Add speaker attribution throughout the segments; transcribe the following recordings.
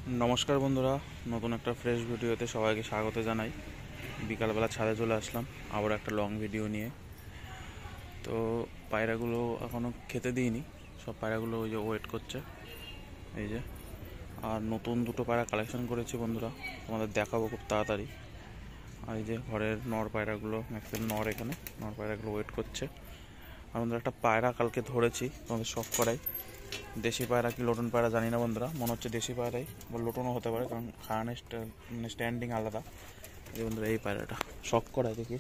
Speaker 1: নমস্কার বন্ধুরা, নতুন একটা ফ্রেশ ভিডিওতে সবাইকে স্বাগত জানাই। বিকালবেলা ছাদে চলে আসলাম আবার একটা লং ভিডিও নিয়ে। তো পায়রাগুলো এখনও খেতে দিইনি, সব পায়রাগুলো ওই যে ওয়েট করছে এই যে। আর নতুন দুটো পায়রা কালেকশন করেছি বন্ধুরা, তোমাদের দেখাবো খুব তাড়াতাড়ি। আর এই যে ঘরের নর পায়রাগুলো, ম্যাক্সিমাম নর, এখানে নর পায়রাগুলো ওয়েট করছে। আর বন্ধুরা একটা পায়রা কালকে ধরেছি, তোমাদের শখ করাই। দেশি পায়রা কি লোটন পায়রা জানি না বন্ধুরা, মনে হচ্ছে দেশি পায়রাই বা লোটনও হতে পারে, কারণ খাওয়ানোর মানে স্ট্যান্ডিং আলাদা। এই বন্ধুরা এই পায়রাটা শখ করাই, দেখি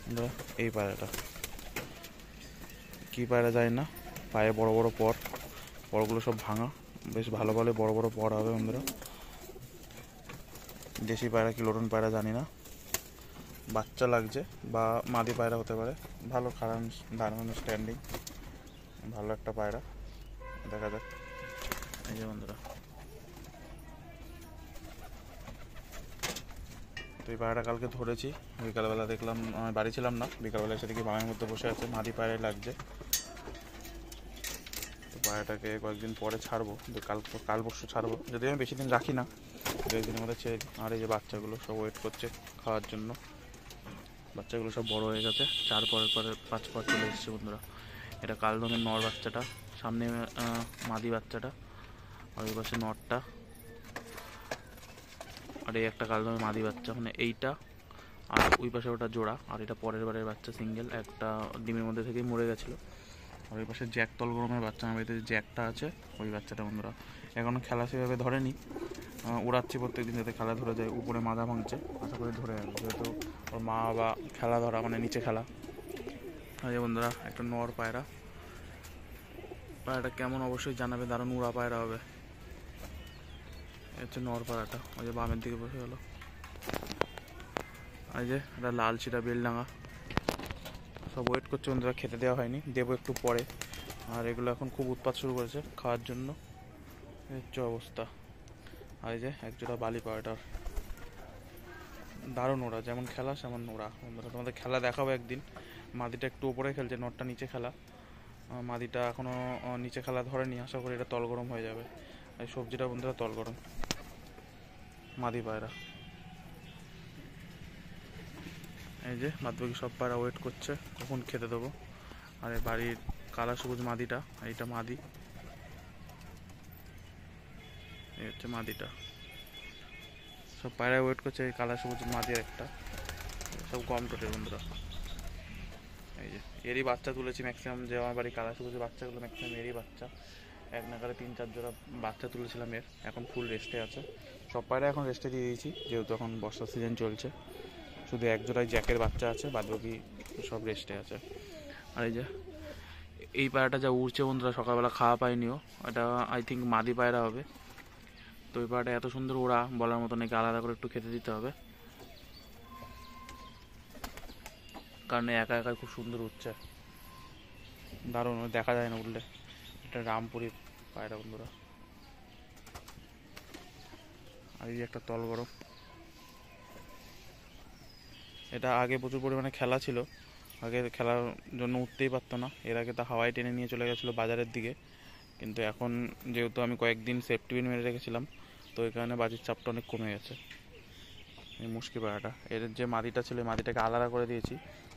Speaker 1: বন্ধুরা এই পায়রাটা কী পায়রা জানি না, পায়ে বড় বড় পর, পরগুলো সব ভাঙা, বেশ ভালো ভালো বড় বড় পর হবে বন্ধুরা। দেশি পায়রা কি লোটন পায়রা জানি না, বাচ্চা লাগছে বা মাদি পায়রা হতে পারে। ভালো খারান দাঁড়ানো স্ট্যান্ডিং, ভালো একটা পায়রা, দেখা যাক। এই যে বন্ধুরা, তো এই পায়রাটা কালকে ধরেছি বিকালবেলা, দেখলাম আমি বাড়ি ছিলাম না, বিকালবেলা এসে দেখি বামের মধ্যে বসে আছে, মাদি পায়রাই লাগছে। তো পায়রাটাকে কয়েকদিন পরে ছাড়বো, কাল পরশু ছাড়বো, যদি আমি বেশি দিন রাখি না, 2 দিনের মধ্যে ছেড়ে দিই। আর এই যে বাচ্চাগুলো সব ওয়েট করছে খাওয়ার জন্য, বাচ্চাগুলো সব বড় হয়ে গেছে, 4 পরের পরে 5 পর চলে এসছে বন্ধুরা। এটা কালদমের নর বাচ্চাটা, সামনে মাদি বাচ্চাটা, আর ওই পাশে নরটা, আর এই একটা কালদমের মাদি বাচ্চা, মানে এইটা, আর ওই পাশে ওটা জোড়া, আর এটা পরের বারের বাচ্চা সিঙ্গেল, একটা ডিমের মধ্যে থেকেই মরে গেছিলো। আর ওই পাশে জ্যাক তল গরমের বাচ্চা, আমার বাড়িতে যে জ্যাকটা আছে ওই বাচ্চাটা বন্ধুরা। এখনও খেলা সেভাবে ধরেনি, উড়াচ্ছি প্রত্যেকদিন যাতে খেলা ধরে যায়। উপরে মাথা ভাঙছে, আশা করি ধরে যাবে, যেহেতু ওর মা বা খেলা ধরা মানে নিচে খেলা। আর বন্ধুরা একটা নর পায়রা, পায়রাটা কেমন অবশ্যই জানাবে, দারুণ উড়া পায়রা হবে। হচ্ছে নর পায়রাটা, ওই যে বামের দিকে বসে গেল। এই যে এটা লাল চিটা বেলডাঙা, সব ওয়েট করছে বন্ধুরা, খেতে দেওয়া হয়নি, দেবো একটু পরে। আর এগুলো এখন খুব উৎপাত শুরু করেছে খাওয়ার জন্য, হচ্ছে অবস্থা। আর এই যে একজোড়া বালি পায়রাটার, দারুণ ওরা, যেমন খেলা সেমন ওরা বন্ধুরা। তোমাদের খেলা দেখাবো একদিন। মাদিটা একটু ওপরে খেলছে, নটটা নিচে খেলা। মাদিটা এখনও নিচে খেলা ধরেনি, আশা করি এটা তল গরম হয়ে যাবে। এই সবজিটা বন্ধুরা তল গরম, মাদি পায়রা। এই যে বাদবাকি সব পায়রা ওয়েট করছে কখন খেতে দেবো। আর এই বাড়ির কালা সবুজ মাদিটা, এইটা মাদি, এই হচ্ছে মাদিটা। সব পায়রা ওয়েট করছে এই কালা সবুজ মাদির একটা, সব গম টোটের বন্ধুরা। এই যে এরই বাচ্চা তুলেছি ম্যাক্সিমাম, যে আমার বাড়ি কালা সবুজের বাচ্চাগুলো ম্যাক্সিমাম এরই বাচ্চা। এক নাগারে 3-4 জোড়া বাচ্চা তুলেছিলাম এর, এখন ফুল রেস্টে আছে। সব পায়রা এখন রেস্টে দিয়ে দিয়েছি, যেহেতু এখন বর্ষার সিজন চলছে। শুধু এক জোড়ায় জ্যাকের বাচ্চা আছে, বাদবাকি সব রেস্টে আছে। আর এই যে এই পায়রাটা যা উড়ছে বন্ধুরা, সকালবেলা খাওয়া পায়নিও, এটা আই থিঙ্ক মাদি পায়রা হবে। তো এই পায়রাটা এত সুন্দর ওড়া, বলার মতো নাকি, আলাদা করে একটু খেতে দিতে হবে, কারণ একা একা খুব সুন্দর উঠছে, দারুণ, দেখা যায় না উঠলে। এটা রামপুরি পায়রা বন্ধুরা। আর এই একটা তল গরম, এটা আগে প্রচুর পরিমাণে খেলা ছিল, আগে খেলার জন্য উঠতেই পারতো না, এর আগে তা হাওয়ায় টেনে নিয়ে চলে গেছিলো বাজারের দিকে। কিন্তু এখন যেহেতু আমি কয়েকদিন সেফটি পিন মেরে রেখেছিলাম, তো এই কারণে বাজির চাপটা অনেক কমে গেছে। এই মুশকি পায়রাটা, এর যে মাদিটা ছিল এই মাদিটাকে আলাদা করে দিয়েছি,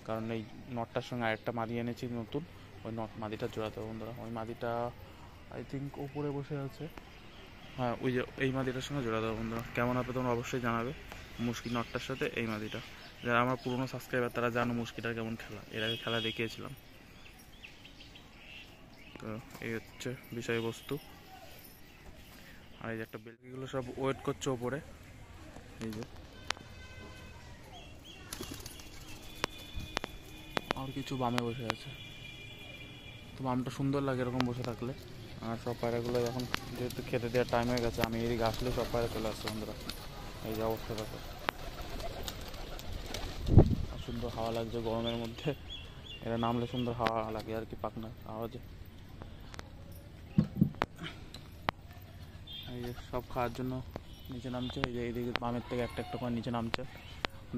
Speaker 1: কারণ এই নটটার সঙ্গে আরেকটা মাদি এনেছি নতুন, ওই মাদিটা জোড়াতে বন্ধুরা। ওই মাদিটা আই থিঙ্ক উপরে বসে আছে, হ্যাঁ ওই যে এই মাদিটার সঙ্গে জোড়া দেবো বন্ধুরা। কেমন হবে তোমরা অবশ্যই জানাবে, মুশকি নটটার সাথে এই মাদিটা। যারা আমার পুরনো সাবস্ক্রাইবার তারা জানো মুশকিটার কেমন খেলা, এর আগে খেলা দেখিয়েছিলাম। তো এই হচ্ছে বিষয়বস্তু। আর এই যে একটা বেলকিগুলো সব ওয়েট করছে ওপরে, এই যে। আর কিছু বামে বসে আছে, তো বামটা সুন্দর লাগে এরকম বসে থাকলে। আর সব পায়রাগুলো এখন যেহেতু খেতে দেওয়ার টাইম হয়ে গেছে, আমি এদিকে আসলে সব পায়রা চলে আসছে বন্ধুরা। এই যে অবস্থা দেখো, আর সুন্দর হাওয়া লাগছে গরমের মধ্যে, এরা নামলে সুন্দর হাওয়া লাগে আর কি, পাখনা আওয়াজে। এই যে সব খাওয়ার জন্য নিচে নামছে, এই যে এইদিকে বামের থেকে একটা একটা করে নিচে নামছে,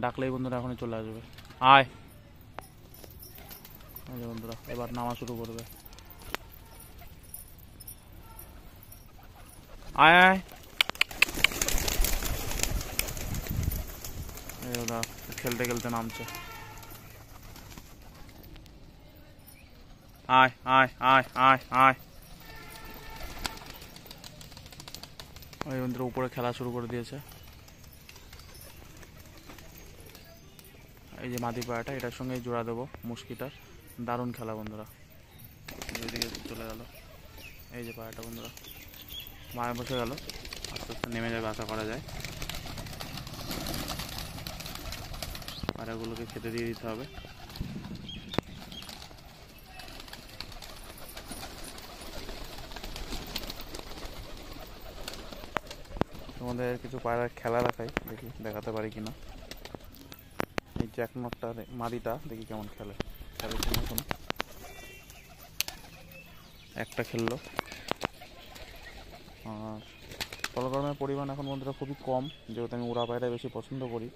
Speaker 1: ডাকলেই বন্ধুরা এখনই চলে আসবে, আয়। এই যে বন্ধুরা এবার নামা শুরু করবে। আয় আয়, ওরা খেলতে খেলতে নামছে। আয় আয় আয় আয় আয়। ওই বন্ধুরা উপরে খেলা শুরু করে দিয়েছে। এই যে মাদি পায়রাটা, এটার সঙ্গে জোড়া দেবো মুশকিটার। দারুণ খেলা বন্ধুরা। এদিকে চলে গেল এই যে পায়রাটা বন্ধুরা, মায়ে বসে গেল, আস্তে আস্তে নেমে যাবে আশা করা যায়। পায়রাগুলোকে খেতে দিয়ে দিতে হবে। তোমাদের কিছু পায়রার খেলা দেখাই, দেখি দেখাতে পারি কিনা। এই যে এক নটটা মাদিটা দেখি কেমন খেলে। এখন একটা খেললো। আর তলগরমের পরিমাণ এখন বন্ধুরা খুবই কম, যেহেতু আমি উড়া পায়রা বেশি পছন্দ করি,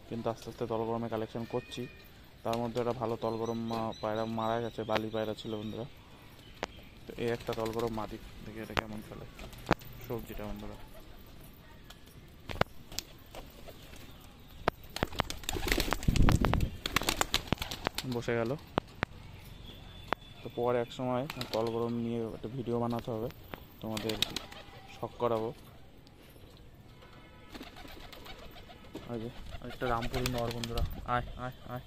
Speaker 1: কিন্তু আস্তে আস্তে তলগরমে কালেকশন করছি। তার মধ্যে একটা ভালো তলগরম পায়রা মারা গেছে, বালি পায়রা ছিল বন্ধুরা। তো এই একটা তলগরম মাদি, দেখি এটা কেমন খেলে সবজিটা বন্ধুরা। বসে গেল। তো পরে এক সময় তলগরম নিয়ে একটা ভিডিও বানাতে হবে, তোমাদের শখ করাবো। ওই যে একটা রামপুরি নর বন্ধুরা, আয় আয় আয়।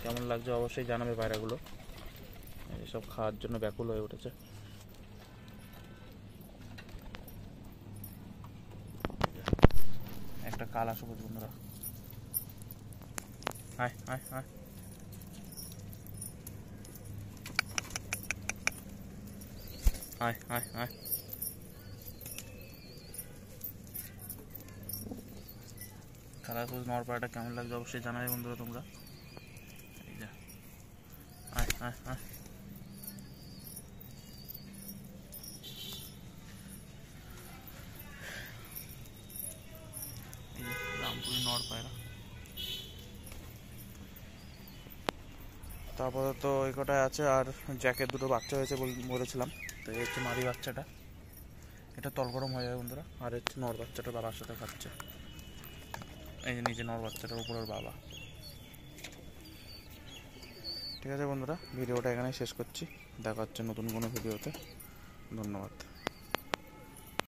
Speaker 1: কেমন লাগছে অবশ্যই জানাবে পায়রাগুলো। এসব খাওয়ার জন্য ব্যাকুল হয়ে উঠেছে। একটা কালা সবুজ বন্ধুরা, আয় আয় আয়। আয় আয় আয়। কালা সবুজ নর পায়রাটা কেমন লাগছে অবশ্যই জানাবে বন্ধুরা তোমরা। এই যে আয় আয় আয়। এই যে রামপুরি নর পায়রা। তারপরে তো এই কটাই আছে, আর জ্যাকের দুটো বাচ্চা হয়েছে বলেছিলাম। তো এই হচ্ছে মাদি বাচ্চাটা, এটা তলগরম হয়ে যাবে বন্ধুরা। আর হচ্ছে নর বাচ্চাটা বাবার সাথে খাচ্ছে। এই যে নিচে নর বাচ্চাটার উপর ওর বাবা। ঠিক আছে বন্ধুরা, ভিডিওটা এখানেই শেষ করছি। দেখা হচ্ছে নতুন কোনো ভিডিওতে। ধন্যবাদ।